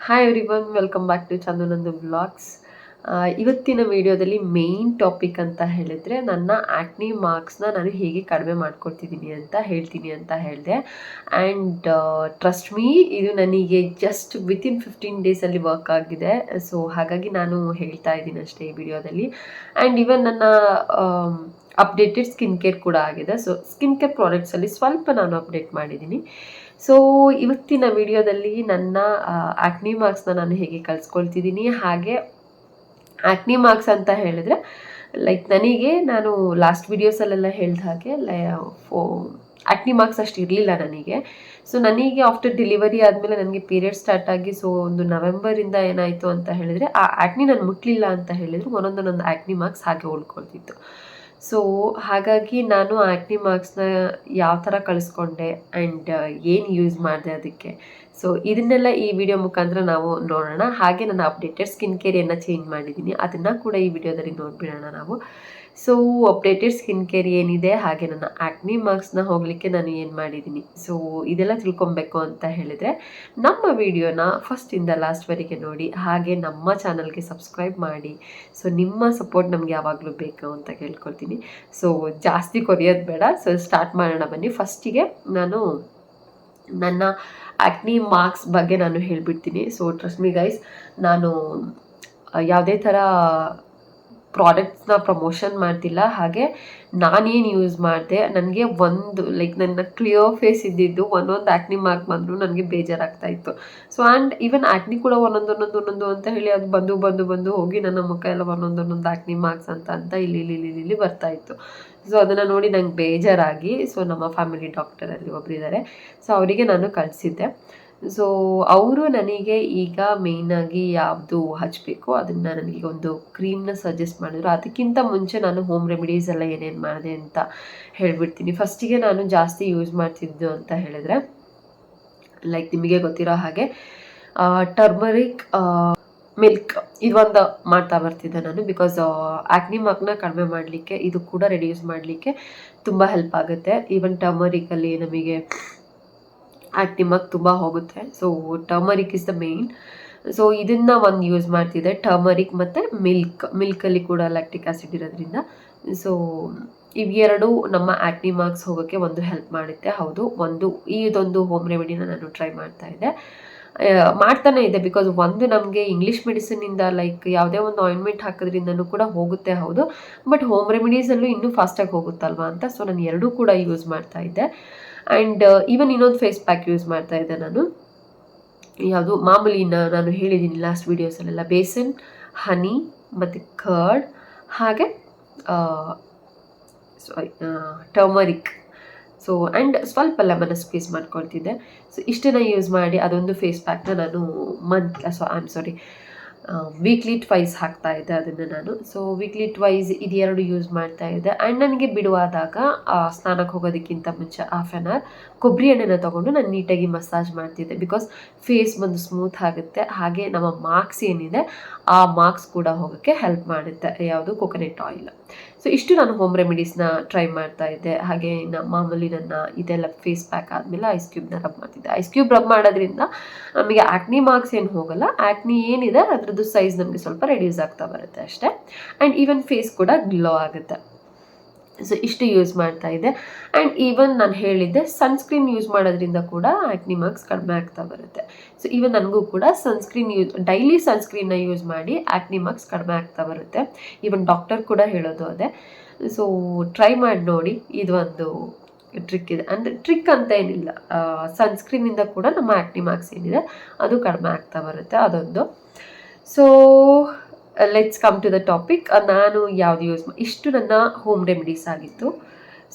Hi everyone, welcome back to ಚಂದನಂದು vlogs. ಇವತ್ತಿನ ವಿಡಿಯೋದಲ್ಲಿ ಮೇಯ್ನ್ ಟಾಪಿಕ್ ಅಂತ ಹೇಳಿದರೆ ನನ್ನ ಆ್ಯಕ್ನಿ ಮಾರ್ಕ್ಸ್ನ ನಾನು ಹೇಗೆ ಕಡಿಮೆ ಮಾಡ್ಕೊಳ್ತಿದ್ದೀನಿ ಅಂತ ಹೇಳ್ತೀನಿ ಅಂತ ಹೇಳಿದೆ. ಆ್ಯಂಡ್ ಟ್ರಸ್ಟ್ ಮೀ, ಇದು ನನಗೆ ಜಸ್ಟ್ ವಿತಿನ್ 15 ಡೇಸಲ್ಲಿ ವರ್ಕ್ ಆಗಿದೆ. ಸೊ ಹಾಗಾಗಿ ನಾನು ಹೇಳ್ತಾ ಇದ್ದೀನಿ ಅಷ್ಟೇ ಈ ವಿಡಿಯೋದಲ್ಲಿ. ಆ್ಯಂಡ್ ಇವನ್ ನನ್ನ ಅಪ್ಡೇಟೆಡ್ ಸ್ಕಿನ್ ಕೇರ್ ಕೂಡ ಆಗಿದೆ. ಸೊ ಸ್ಕಿನ್ ಕೇರ್ ಪ್ರಾಡಕ್ಟ್ಸಲ್ಲಿ ಸ್ವಲ್ಪ ನಾನು ಅಪ್ಡೇಟ್ ಮಾಡಿದ್ದೀನಿ. ಸೊ ಇವತ್ತಿನ ವಿಡಿಯೋದಲ್ಲಿ ನನ್ನ ಆ್ಯಕ್ನಿ ಮಾರ್ಕ್ಸ್ನ ನಾನು ಹೇಗೆ ಕಳಿಸ್ಕೊಳ್ತಿದ್ದೀನಿ, ಹಾಗೆ ಆ್ಯಕ್ನಿ ಮಾರ್ಕ್ಸ್ ಅಂತ ಹೇಳಿದ್ರೆ ಲೈಕ್ ನಾನು ಲಾಸ್ಟ್ ವಿಡಿಯೋಸಲ್ಲೆಲ್ಲ ಹೇಳಿದ ಹಾಗೆ ಆ್ಯಕ್ನಿ ಮಾರ್ಕ್ಸ್ ಅಷ್ಟು ಇರಲಿಲ್ಲ ನನಗೆ. ಸೊ ನನಗೆ ಆಫ್ಟರ್ ಡೆಲಿವರಿ ಆದಮೇಲೆ ನನಗೆ ಪೀರಿಯಡ್ ಸ್ಟಾರ್ಟ್ ಆಗಿ ಸೊ ಒಂದು ನವೆಂಬರಿಂದ ಏನಾಯಿತು ಅಂತ ಹೇಳಿದರೆ ಆ ಆ್ಯಕ್ನಿ ನಾನು ಮುಟ್ಲಿಲ್ಲ ಅಂತ ಹೇಳಿದ್ರು ಒಂದೊಂದು ಆ್ಯಕ್ನಿ ಮಾರ್ಕ್ಸ್ ಹಾಗೆ ಉಳ್ಕೊಳ್ತಿತ್ತು. ಸೊ ಹಾಗಾಗಿ ನಾನು ಆ್ಯಕ್ನಿ ಮಾರ್ಕ್ಸ್ನ ಯಾವ ಥರ ಕಳಿಸ್ಕೊಂಡೆ ಆ್ಯಂಡ್ ಏನು ಯೂಸ್ ಮಾಡಿದೆ ಅದಕ್ಕೆ, ಸೊ ಇದನ್ನೆಲ್ಲ ಈ ವಿಡಿಯೋ ಮುಖಾಂತರ ನಾವು ನೋಡೋಣ. ಹಾಗೆ ನನ್ನ ಅಪ್ಡೇಟೆಡ್ ಸ್ಕಿನ್ ಕೇರ್ ಏನು ಚೇಂಜ್ ಮಾಡಿದ್ದೀನಿ ಅದನ್ನು ಕೂಡ ಈ ವಿಡಿಯೋದಲ್ಲಿ ನೋಡಿಬಿಡೋಣ ನಾವು. ಸೊ ಅಪ್ಡೇಟೆಡ್ ಸ್ಕಿನ್ ಕೇರ್ ಏನಿದೆ, ಹಾಗೆ ನನ್ನ ಆ್ಯಕ್ನಿ ಮಾರ್ಕ್ಸ್ನ ಹೋಗಲಿಕ್ಕೆ ನಾನು ಏನು ಮಾಡಿದ್ದೀನಿ, ಸೊ ಇದೆಲ್ಲ ತಿಳ್ಕೊಬೇಕು ಅಂತ ಹೇಳಿದರೆ ನಮ್ಮ ವಿಡಿಯೋನ ಫಸ್ಟಿಂದ ಲಾಸ್ಟ್ವರೆಗೆ ನೋಡಿ, ಹಾಗೆ ನಮ್ಮ ಚಾನಲ್ಗೆ ಸಬ್ಸ್ಕ್ರೈಬ್ ಮಾಡಿ. ಸೊ ನಿಮ್ಮ ಸಪೋರ್ಟ್ ನಮ್ಗೆ ಯಾವಾಗಲೂ ಬೇಕು ಅಂತ ಕೇಳ್ಕೊಳ್ತೀನಿ. ಸೊ ಜಾಸ್ತಿ ಕೊರಿಯೋದು ಬೇಡ, ಸೊ ಸ್ಟಾರ್ಟ್ ಮಾಡೋಣ ಬನ್ನಿ. ಫಸ್ಟಿಗೆ ನಾನು ನನ್ನ ಆ್ಯಕ್ನಿ ಮಾರ್ಕ್ಸ್ ಬಗ್ಗೆ ನಾನು ಹೇಳಿಬಿಡ್ತೀನಿ. ಸೊ ಟ್ರಸ್ಟ್ ಮಿ ಗೈಸ್, ನಾನು ಯಾವುದೇ ಥರ ಪ್ರಾಡಕ್ಟ್ಸ್ನ ಪ್ರಮೋಷನ್ ಮಾಡ್ತಿಲ್ಲ. ಹಾಗೆ ನಾನೇನು ಯೂಸ್ ಮಾಡಿದೆ, ನನಗೆ ಒಂದು ಲೈಕ್ ನನ್ನ ಕ್ಲಿಯರ್ ಫೇಸ್ ಇದ್ದಿದ್ದು ಒಂದೊಂದು ಆ್ಯಕ್ನಿ ಮಾರ್ಕ್ ಬಂದರೂ ನನಗೆ ಬೇಜಾರಾಗ್ತಾ ಇತ್ತು. ಸೊ ಆ್ಯಂಡ್ ಈವನ್ ಆ್ಯಕ್ನಿ ಕೂಡ ಒಂದೊಂದು ಅಂತ ಹೇಳಿ ಅದು ಬಂದು ಹೋಗಿ ನನ್ನ ಮುಖ ಎಲ್ಲ ಒಂದೊಂದು ಆ್ಯಕ್ನಿ ಮಾರ್ಕ್ಸ್ ಅಂತ ಇಲ್ಲಿ ಬರ್ತಾ ಇತ್ತು. ಸೊ ಅದನ್ನು ನೋಡಿ ನಂಗೆ ಬೇಜಾರಾಗಿ, ಸೊ ನಮ್ಮ ಫ್ಯಾಮಿಲಿ ಡಾಕ್ಟರಲ್ಲಿ ಒಬ್ಬರಿದ್ದಾರೆ, ಸೊ ಅವರಿಗೆ ನಾನು ಕಳಿಸಿದ್ದೆ. ಸೊ ಅವರು ನನಗೆ ಈಗ ಮೇಯ್ನಾಗಿ ಯಾವುದು ಹಚ್ಚಬೇಕು ಅದನ್ನು ನನಗೆ ಒಂದು ಕ್ರೀಮ್ನ ಸಜೆಸ್ಟ್ ಮಾಡಿದ್ರು. ಅದಕ್ಕಿಂತ ಮುಂಚೆ ನಾನು ಹೋಮ್ ರೆಮಿಡೀಸ್ ಎಲ್ಲ ಏನೇನು ಮಾಡಿದೆ ಅಂತ ಹೇಳ್ಬಿಡ್ತೀನಿ. ಫಸ್ಟಿಗೆ ನಾನು ಜಾಸ್ತಿ ಯೂಸ್ ಮಾಡ್ತಿದ್ದು ಅಂತ ಹೇಳಿದ್ರೆ ಲೈಕ್ ನಿಮಗೆ ಗೊತ್ತಿರೋ ಹಾಗೆ ಟರ್ಮರಿಕ್ ಮಿಲ್ಕ್ ಇದೊಂದು ಮಾಡ್ತಾ ಬರ್ತಿದ್ದೆ ನಾನು. ಬಿಕಾಸ್ ಆ್ಯಕ್ನಿ ಮಾರ್ಕ್ನ ಕಡಿಮೆ ಮಾಡಲಿಕ್ಕೆ, ಇದು ಕೂಡ ರೆಡ್ಯೂಸ್ ಮಾಡಲಿಕ್ಕೆ ತುಂಬ ಹೆಲ್ಪ್ ಆಗುತ್ತೆ. ಈವನ್ ಟರ್ಮರಿಕಲ್ಲಿ ನಮಗೆ ಆ್ಯಕ್ನಿ ಮಾರ್ಕ್ ತುಂಬ ಹೋಗುತ್ತೆ. So turmeric is the main. So ಇದನ್ನು ಒಂದು ಯೂಸ್ ಮಾಡ್ತಿದ್ದೆ, ಟರ್ಮರಿಕ್ ಮತ್ತು ಮಿಲ್ಕಲ್ಲಿ ಕೂಡ ಲ್ಯಾಕ್ಟಿಕ್ ಆ್ಯಸಿಡ್ ಇರೋದ್ರಿಂದ. ಸೊ ಇವೆರಡು ನಮ್ಮ ಆ್ಯಕ್ನಿ ಮಾರ್ಕ್ಸ್ ಹೋಗೋಕ್ಕೆ ಒಂದು ಹೆಲ್ಪ್ ಮಾಡುತ್ತೆ. ಹೌದು, ಇದೊಂದು ಹೋಮ್ ರೆಮಿಡಿನ ನಾನು ಟ್ರೈ ಮಾಡ್ತಾನೆ ಇದೆ. ಬಿಕಾಸ್ ಒಂದು ನಮಗೆ ಇಂಗ್ಲೀಷ್ ಮೆಡಿಸಿನಿಂದ ಲೈಕ್ ಯಾವುದೇ ಒಂದು ಆಯಿಂಟ್ಮೆಂಟ್ ಹಾಕೋದ್ರಿಂದನೂ ಕೂಡ ಹೋಗುತ್ತೆ, ಹೌದು. ಬಟ್ ಹೋಮ್ ರೆಮಿಡೀಸಲ್ಲೂ ಇನ್ನೂ ಫಾಸ್ಟಾಗಿ ಹೋಗುತ್ತಲ್ವ ಅಂತ ಸೊ ನಾನು ಎರಡೂ ಕೂಡ ಯೂಸ್ ಮಾಡ್ತಾ ಇದ್ದೆ. ಆ್ಯಂಡ್ ಈವನ್ ಇನ್ನೊಂದು ಫೇಸ್ ಪ್ಯಾಕ್ ಯೂಸ್ ಮಾಡ್ತಾ ಇದ್ದೆ ನಾನು. ಯಾವುದು ಮಾಮೂಲಿ ನಾನು ಹೇಳಿದ್ದೀನಿ ಲಾಸ್ಟ್ ವೀಡಿಯೋಸಲ್ಲೆಲ್ಲ, ಬೇಸನ್, ಹನಿ ಮತ್ತು ಕರ್ಡ್, ಹಾಗೆ ಟರ್ಮರಿಕ್, ಸೊ ಆ್ಯಂಡ್ ಸ್ವಲ್ಪ ಲೆಮನ್ ಸ್ಕ್ವೀಸ್ ಮಾಡ್ಕೊಳ್ತಿದ್ದೆ. ಸೊ ಇಷ್ಟನ್ನು ಯೂಸ್ ಮಾಡಿ ಅದೊಂದು ಫೇಸ್ ಪ್ಯಾಕ್ನ ನಾನು ವೀಕ್ಲಿ ಟ್ವೈಸ್ ಹಾಕ್ತಾ ಇದ್ದೆ ಅದನ್ನು ನಾನು. ಸೊ ವೀಕ್ಲಿ ಟ್ವೈಸ್ ಇದೆರಡು ಯೂಸ್ ಮಾಡ್ತಾ ಇದ್ದೆ. ಆ್ಯಂಡ್ ನನಗೆ ಬಿಡುವಾದಾಗ ಸ್ನಾನಕ್ಕೆ ಹೋಗೋದಕ್ಕಿಂತ ಮುಂಚೆ ಹಾಫ್ ಆನ್ ಅವರ್ ಕೊಬ್ಬರಿ ಎಣ್ಣೆನ ತೊಗೊಂಡು ನಾನು ನೀಟಾಗಿ ಮಸಾಜ್ ಮಾಡ್ತಿದ್ದೆ. ಬಿಕಾಸ್ ಫೇಸ್ ಬಂದು ಸ್ಮೂತ್ ಆಗುತ್ತೆ, ಹಾಗೆ ನಮ್ಮ ಮಾರ್ಕ್ಸ್ ಏನಿದೆ ಆ ಮಾರ್ಕ್ಸ್ ಕೂಡ ಹೋಗೋಕ್ಕೆ ಹೆಲ್ಪ್ ಮಾಡುತ್ತೆ, ಯಾವುದು ಕೊಕೊನೆಟ್ ಆಯಿಲ್. ಸೊ ಇಷ್ಟು ನಾನು ಹೋಮ್ ರೆಮಿಡೀಸ್ನ ಟ್ರೈ ಮಾಡ್ತಾ ಇದ್ದೆ. ಹಾಗೆ ಮಾಮೂಲಿ ನನ್ನ ಇದೆಲ್ಲ ಫೇಸ್ ಪ್ಯಾಕ್ ಆದಮೇಲೆ ಐಸ್ ಕ್ಯೂಬ್ನ ರಬ್ ಮಾಡ್ತಿದ್ದೆ. ಐಸ್ ಕ್ಯೂಬ್ ರಬ್ ಮಾಡೋದ್ರಿಂದ ನಮಗೆ ಆ್ಯಕ್ನಿ ಮಾರ್ಕ್ಸ್ ಏನು ಹೋಗಲ್ಲ, ಆ್ಯಕ್ನಿ ಏನಿದೆ ಅದರದ್ದು ಸೈಜ್ ನಮಗೆ ಸ್ವಲ್ಪ ರೆಡ್ಯೂಸ್ ಆಗ್ತಾ ಬರುತ್ತೆ ಅಷ್ಟೇ. ಆ್ಯಂಡ್ ಈವನ್ ಫೇಸ್ ಕೂಡ ಗ್ಲೋ ಆಗುತ್ತೆ. ಸೊ ಇಷ್ಟು ಯೂಸ್ ಮಾಡ್ತಾ ಇದ್ದೆ. ಆ್ಯಂಡ್ ಈವನ್ ನಾನು ಹೇಳಿದ್ದೆ ಸನ್ಸ್ಕ್ರೀನ್ ಯೂಸ್ ಮಾಡೋದ್ರಿಂದ ಕೂಡ ಆ್ಯಕ್ನಿ ಮಾರ್ಕ್ಸ್ ಕಡಿಮೆ ಆಗ್ತಾ ಬರುತ್ತೆ. ಸೊ ಈವನ್ ನನಗೂ ಕೂಡ ಡೈಲಿ ಸನ್ಸ್ಕ್ರೀನ್ನ ಯೂಸ್ ಮಾಡಿ ಆ್ಯಕ್ನಿ ಮಾರ್ಕ್ಸ್ ಕಡಿಮೆ ಆಗ್ತಾ ಬರುತ್ತೆ. ಈವನ್ ಡಾಕ್ಟರ್ ಕೂಡ ಹೇಳೋದು ಅದೇ. ಸೊ ಟ್ರೈ ಮಾಡಿ ನೋಡಿ, ಇದು ಒಂದು ಟ್ರಿಕ್ ಇದೆ. ಅಂದರೆ ಟ್ರಿಕ್ ಅಂತ ಏನಿಲ್ಲ, ಸನ್ಸ್ಕ್ರೀನಿಂದ ಕೂಡ ನಮ್ಮ ಆ್ಯಕ್ನಿ ಮಾರ್ಕ್ಸ್ ಏನಿದೆ ಅದು ಕಡಿಮೆ ಆಗ್ತಾ ಬರುತ್ತೆ, ಅದೊಂದು. So let's come to the topic. ನಾನು ಯಾವುದು ಇಷ್ಟು ನನ್ನ ಹೋಮ್ ರೆಮಿಡೀಸ್ ಆಗಿತ್ತು.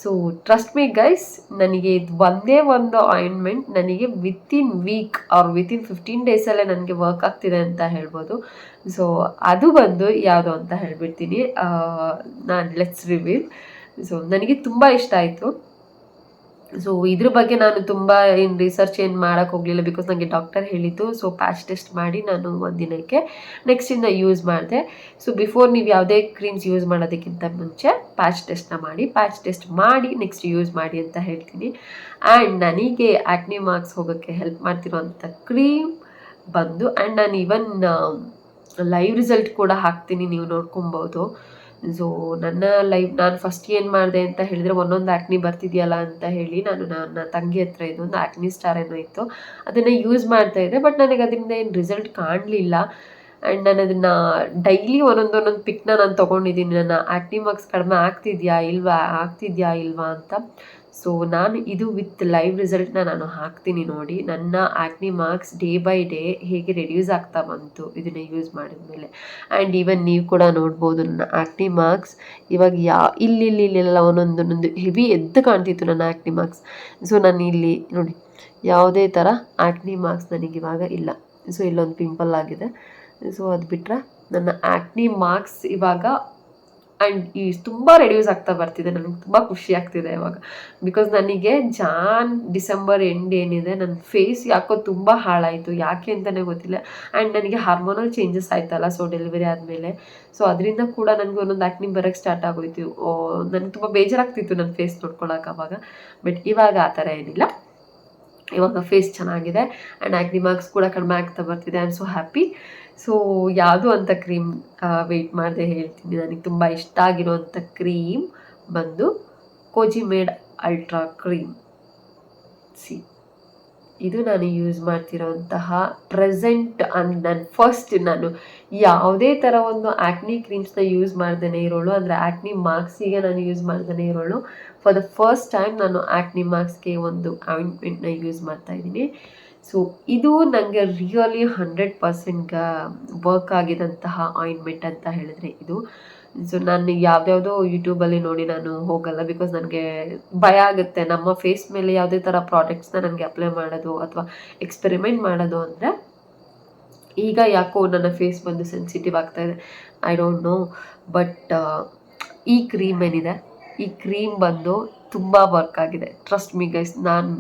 ಸೊ ಟ್ರಸ್ಟ್ ಮೀ ಗೈಸ್, ನನಗೆ ಇದು ಒಂದೇ ಒಂದು ಆಯಿಂಟ್ಮೆಂಟ್ ನನಗೆ ವಿತಿನ್ ವೀಕ್ ಆರ್ ವಿತಿನ್ 15 ಡೇಸಲ್ಲೇ ನನಗೆ ವರ್ಕ್ ಆಗ್ತಿದೆ ಅಂತ ಹೇಳ್ಬೋದು. ಸೊ ಅದು ಬಂದು ಯಾವುದು ಅಂತ ಹೇಳ್ಬಿಡ್ತೀನಿ. ನಾನು ಲೆಟ್ಸ್ ರಿವೀಲ್. ಸೊ ನನಗೆ ತುಂಬ ಇಷ್ಟ ಆಯಿತು. ಸೊ ಇದ್ರ ಬಗ್ಗೆ ನಾನು ತುಂಬ ರಿಸರ್ಚ್ ಮಾಡೋಕ್ಕೆ ಹೋಗಲಿಲ್ಲ. ಬಿಕಾಸ್ ನನಗೆ ಡಾಕ್ಟರ್ ಹೇಳಿದ್ದು. ಸೊ ಪ್ಯಾಚ್ ಟೆಸ್ಟ್ ಮಾಡಿ ನಾನು ಒಂದಿನಕ್ಕೆ ನೆಕ್ಸ್ಟಿಂದ ಯೂಸ್ ಮಾಡಿದೆ. ಸೊ ಬಿಫೋರ್ ನೀವು ಯಾವುದೇ ಕ್ರೀಮ್ಸ್ ಯೂಸ್ ಮಾಡೋದಕ್ಕಿಂತ ಮುಂಚೆ ಪ್ಯಾಚ್ ಟೆಸ್ಟ್ ಮಾಡಿ ನೆಕ್ಸ್ಟ್ ಯೂಸ್ ಮಾಡಿ ಅಂತ ಹೇಳ್ತೀನಿ. ಆ್ಯಂಡ್ ನನಗೆ ಆ್ಯಕ್ನಿ ಮಾರ್ಕ್ಸ್ ಹೋಗೋಕ್ಕೆ ಹೆಲ್ಪ್ ಮಾಡ್ತಿರೋಂಥ ಕ್ರೀಮ್ ಬಂದು. ಆ್ಯಂಡ್ ನಾನು ಈವನ್ ಲೈವ್ ರಿಸಲ್ಟ್ ಕೂಡ ಹಾಕ್ತೀನಿ, ನೀವು ನೋಡ್ಕೊಬೋದು. ಸೊ ನಾನು ಫಸ್ಟ್ ಏನು ಮಾಡಿದೆ ಅಂತ ಹೇಳಿದರೆ, ಒಂದೊಂದು ಆ್ಯಕ್ನಿ ಬರ್ತಿದೆಯಲ್ಲ ಅಂತ ಹೇಳಿ ನಾನು ನನ್ನ ತಂಗಿ ಹತ್ರ ಇದೊಂದು ಆ್ಯಕ್ನಿ ಸ್ಟಾರ್ ಏನೋ ಇತ್ತು, ಅದನ್ನು ಯೂಸ್ ಮಾಡ್ತಾ ಇದ್ದೆ. ಬಟ್ ನನಗೆ ಅದರಿಂದ ಏನು ರಿಸಲ್ಟ್ ಕಾಣಲಿಲ್ಲ. ಆ್ಯಂಡ್ ನಾನು ಅದನ್ನು ಡೈಲಿ ಒಂದೊಂದು ಪಿಕ್ನ ನಾನು ತೊಗೊಂಡಿದ್ದೀನಿ, ನನ್ನ ಆ್ಯಕ್ನಿ ಮಾರ್ಕ್ಸ್ ಕಡಿಮೆ ಆಗ್ತಿದೆಯಾ ಇಲ್ವಾ ಅಂತ. ಸೊ ನಾನು ಇದು ವಿತ್ ಲೈವ್ ರಿಸಲ್ಟ್ನ ನಾನು ಹಾಕ್ತೀನಿ ನೋಡಿ, ನನ್ನ acne marks day by day ಹೇಗೆ ರೆಡ್ಯೂಸ್ ಆಗ್ತಾ ಬಂತು ಇದನ್ನು ಯೂಸ್ ಮಾಡಿದ್ಮೇಲೆ. ಆ್ಯಂಡ್ ಈವನ್ ನೀವು ಕೂಡ ನೋಡ್ಬೋದು ನನ್ನ ಆ್ಯಕ್ನಿ ಮಾರ್ಕ್ಸ್ ಇವಾಗ ಇಲ್ಲೆಲ್ಲ ಒಂದೊಂದು ಹೆವಿ ಎದ್ದು ಕಾಣ್ತಿತ್ತು ನನ್ನ ಆ್ಯಕ್ನಿ ಮಾರ್ಕ್ಸ್. ಸೊ ನಾನು ಇಲ್ಲಿ ನೋಡಿ ಯಾವುದೇ ಥರ ಆ್ಯಕ್ನಿ ಮಾರ್ಕ್ಸ್ ನನಗಿವಾಗ ಇಲ್ಲ. ಸೊ ಇಲ್ಲೊಂದು ಪಿಂಪಲ್ ಆಗಿದೆ. ಸೊ ಅದು ಬಿಟ್ಟರೆ ನನ್ನ ಆ್ಯಕ್ನಿ ಮಾರ್ಕ್ಸ್ ಇವಾಗ ಆ್ಯಂಡ್ ತುಂಬ ರೆಡ್ಯೂಸ್ ಆಗ್ತಾ ಬರ್ತಿದೆ. ನನಗೆ ತುಂಬ ಖುಷಿ ಆಗ್ತಿದೆ ಇವಾಗ. ಬಿಕಾಸ್ ನನಗೆ ಡಿಸೆಂಬರ್ ಎಂಡ್ ಏನಿದೆ, ನನ್ನ ಫೇಸ್ ಯಾಕೋ ತುಂಬ ಹಾಳಾಯಿತು, ಯಾಕೆ ಅಂತಲೇ ಗೊತ್ತಿಲ್ಲ. ಆ್ಯಂಡ್ ನನಗೆ ಹಾರ್ಮೋನಲ್ ಚೇಂಜಸ್ ಆಯ್ತಲ್ಲ, ಸೊ ಡೆಲಿವರಿ ಆದಮೇಲೆ. ಸೊ ಅದರಿಂದ ಕೂಡ ನನಗೆ ಒಂದೊಂದು ಆ್ಯಕ್ನಿ ಬರೋಕ್ಕೆ ಸ್ಟಾರ್ಟ್ ಆಗೋಯ್ತು. ನನಗೆ ತುಂಬ ಬೇಜಾರಾಗ್ತಿತ್ತು ನನ್ನ ಫೇಸ್ ನೋಡ್ಕೊಳಕ್ಕೆ ಅವಾಗ. ಬಟ್ ಇವಾಗ ಆ ಥರ ಏನಿಲ್ಲ, ಇವಾಗ ಫೇಸ್ ಚೆನ್ನಾಗಿದೆ ಆ್ಯಂಡ್ ಆ್ಯಕ್ನಿ ಮಾರ್ಕ್ಸ್ ಕೂಡ ಕಡಿಮೆ ಆಗ್ತಾ ಬರ್ತಿದೆ. I am so happy. So ಯಾವುದು ಅಂತ ಕ್ರೀಮ್ ವೆಯ್ಟ್ ಮಾಡದೆ ಹೇಳ್ತೀನಿ. ನನಗೆ ತುಂಬ ಇಷ್ಟ ಆಗಿರೋವಂಥ ಕ್ರೀಮ್ ಬಂದು ಕೋಜಿಮೇಡ್ ಅಲ್ಟ್ರಾ ಕ್ರೀಮ್. ಇದು ನಾನು ಯೂಸ್ ಮಾಡ್ತಿರೋಂತಹ ಪ್ರೆಸೆಂಟ್ ನಾನು ಯಾವುದೇ ಥರ ಒಂದು ಆ್ಯಕ್ನಿ ಕ್ರೀಮ್ಸ್ನ ಯೂಸ್ ಮಾಡ್ದೇ ಇರೋಳು, ಅಂದರೆ ಆ್ಯಕ್ನಿ ಮಾರ್ಕ್ಸಿಗೆ ನಾನು ಯೂಸ್ ಮಾಡ್ದೇ ಇರೋಳು. ಫಾರ್ ದ ಫಸ್ಟ್ ಟೈಮ್ ನಾನು ಆ್ಯಕ್ನಿ ಮಾರ್ಕ್ಸ್ಗೆ ಒಂದು ಆಯಿಂಟ್ಮೆಂಟ್ನ ಯೂಸ್ ಮಾಡ್ತಾಯಿದ್ದೀನಿ. ಸೊ ಇದು ನನಗೆ ರಿಯಲಿ 100% ವರ್ಕ್ ಆಗಿದಂತಹ ಆಯಿಂಟ್ಮೆಂಟ್ ಅಂತ ಹೇಳಿದ್ರೆ ಇದು. ಸೊ ನಾನು ಯಾವುದ್ಯಾವುದೋ ಯೂಟ್ಯೂಬಲ್ಲಿ ನೋಡಿ ನಾನು ಹೋಗಲ್ಲ, ಬಿಕಾಸ್ ನನಗೆ ಭಯ ಆಗುತ್ತೆ ನಮ್ಮ ಫೇಸ್ ಮೇಲೆ ಯಾವುದೇ ಥರ ಪ್ರಾಡಕ್ಟ್ಸ್ನ ನನಗೆ ಅಪ್ಲೈ ಮಾಡೋದು ಅಥವಾ ಎಕ್ಸ್ಪೆರಿಮೆಂಟ್ ಮಾಡೋದು ಅಂದರೆ. ಈಗ ಯಾಕೋ ನನ್ನ ಫೇಸ್ ಬಂದು ಸೆನ್ಸಿಟಿವ್ ಆಗ್ತಾಯಿದೆ, ಐ ಡೋಂಟ್ ನೋ. ಬಟ್ ಈ ಕ್ರೀಮ್ ಏನಿದೆ, ಈ ಕ್ರೀಮ್ ಬಂದು ತುಂಬ ವರ್ಕ್ ಆಗಿದೆ. ಟ್ರಸ್ಟ್ ಮಿ ಗೈಸ್,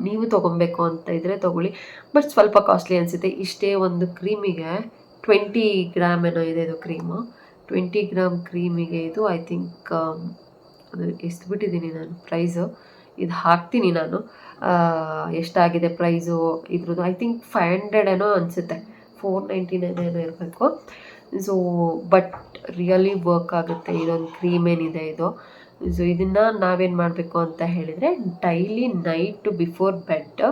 ನೀವು ತೊಗೊಬೇಕು ಅಂತ ಇದ್ದರೆ ತೊಗೊಳ್ಳಿ. ಬಟ್ ಸ್ವಲ್ಪ ಕಾಸ್ಟ್ಲಿ ಅನಿಸುತ್ತೆ. ಇಷ್ಟೇ ಒಂದು ಕ್ರೀಮಿಗೆ 20 ಗ್ರಾಮ್ ಏನೋ ಇದೆ ಇದು ಕ್ರೀಮು. 20 ಗ್ರಾಮ್ ಕ್ರೀಮಿಗೆ ಇದು ಐ ಥಿಂಕ್ ಅದು ಎಷ್ಟು ಬಿಟ್ಟಿದ್ದೀನಿ ನಾನು ಪ್ರೈಸು, ಇದು ಹಾಕ್ತೀನಿ ನಾನು ಎಷ್ಟಾಗಿದೆ ಪ್ರೈಸು ಇದ್ರದ್ದು. ಐ ಥಿಂಕ್ 500 ಏನೋ ಅನಿಸುತ್ತೆ, 499 ಏನೋ ಇರಬೇಕು. ಸೊ ಬಟ್ ರಿಯಲಿ ವರ್ಕ್ ಆಗುತ್ತೆ ಇದೊಂದು ಕ್ರೀಮ್ ಏನಿದೆ ಇದು. ಸೊ ಇದನ್ನು ನಾವೇನು ಮಾಡಬೇಕು ಅಂತ ಹೇಳಿದರೆ, ಡೈಲಿ ನೈಟ್ ಬಿಫೋರ್ ಬೆಡ್